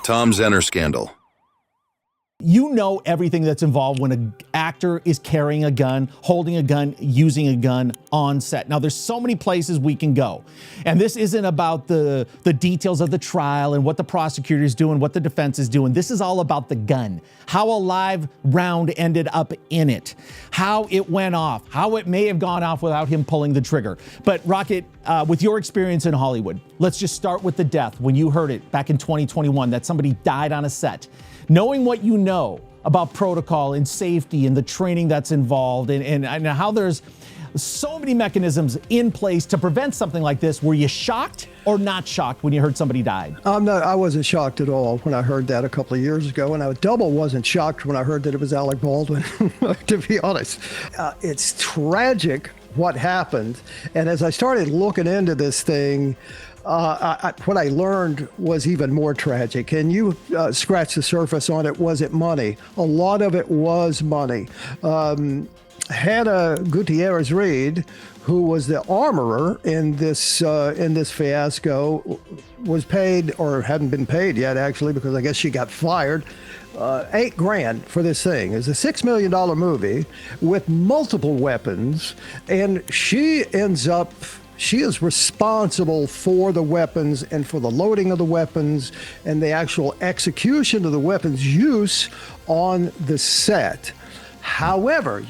Tom Zenner scandal. You know everything that's involved when an actor is carrying a gun, holding a gun, using a gun on set. Now, there's so many places we can go. And this isn't about the details of the trial and what the prosecutor is doing, what the defense is doing. This is all about the gun, how a live round ended up in it, how it went off, how it may have gone off without him pulling the trigger. But Rocket, with your experience in Hollywood, let's just start with the death. When you heard it back in 2021 that somebody died on a set, knowing what you know about protocol and safety and the training that's involved and how there's so many mechanisms in place to prevent something like this, were you shocked or not shocked when you heard somebody died? I wasn't shocked at all when I heard that a couple of years ago, and I wasn't shocked when I heard that it was Alec Baldwin, to be honest. It's tragic what happened, and as I started looking into this thing, what I learned was even more tragic. And you scratched the surface on it. Was it money? A lot of it was money. Hannah Gutierrez-Reed, who was the armorer in this fiasco, was paid, or hadn't been paid yet, actually, because I guess she got fired, $8,000 for this thing. It's a $6 million movie with multiple weapons, and she is responsible for the weapons and for the loading of the weapons and the actual execution of the weapons use on the set. However,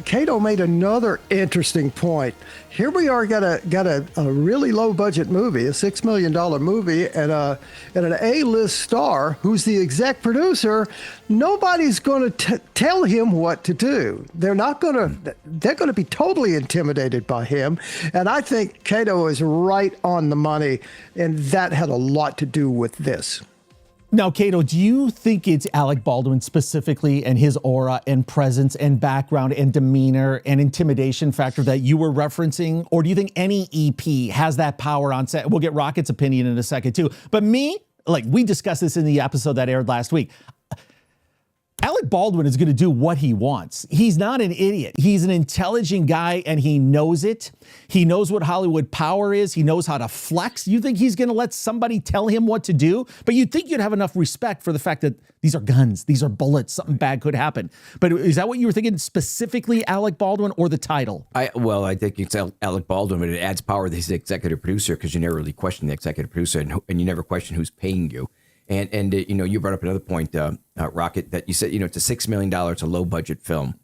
Kato made another interesting point. Here we are, got a really low budget movie, a $6 million movie, and an A-list star who's the exec producer. Nobody's going to tell him what to do. They're going to be totally intimidated by him. And I think Kato is right on the money, and that had a lot to do with this. Now, Kato, do you think it's Alec Baldwin specifically and his aura and presence and background and demeanor and intimidation factor that you were referencing? Or do you think any EP has that power on set? We'll get Rocket's opinion in a second too. But we discussed this in the episode that aired last week. Alec Baldwin is going to do what he wants. He's not an idiot. He's an intelligent guy, and he knows it. He knows what Hollywood power is. He knows how to flex. You think he's going to let somebody tell him what to do? But you'd think you'd have enough respect for the fact that these are guns, these are bullets, something bad could happen. But is that what you were thinking, specifically Alec Baldwin or the title? I think it's Alec Baldwin, but it adds power that he's the executive producer, because you never really question the executive producer, and you never question who's paying you. And you brought up another point, Rocket, that you said, it's a $6 million, it's a low budget film.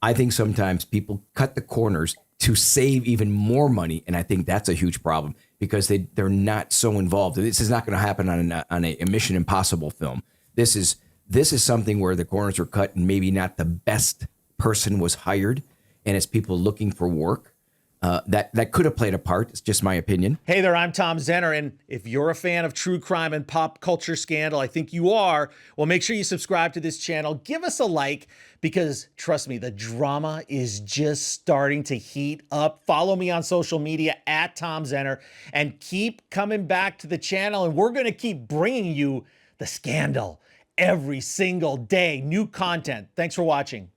I think sometimes people cut the corners to save even more money. And I think that's a huge problem, because they're not so involved. This is not going to happen on a Mission Impossible film. This is something where the corners are cut and maybe not the best person was hired. And it's people looking for work. That could have played a part. It's just my opinion. Hey there, I'm Tom Zenner, and if you're a fan of true crime and pop culture scandal, I think you are, well, make sure you subscribe to this channel. Give us a like, because trust me, the drama is just starting to heat up. Follow me on social media at Tom Zenner, and keep coming back to the channel, and we're going to keep bringing you the scandal every single day. New content. Thanks for watching.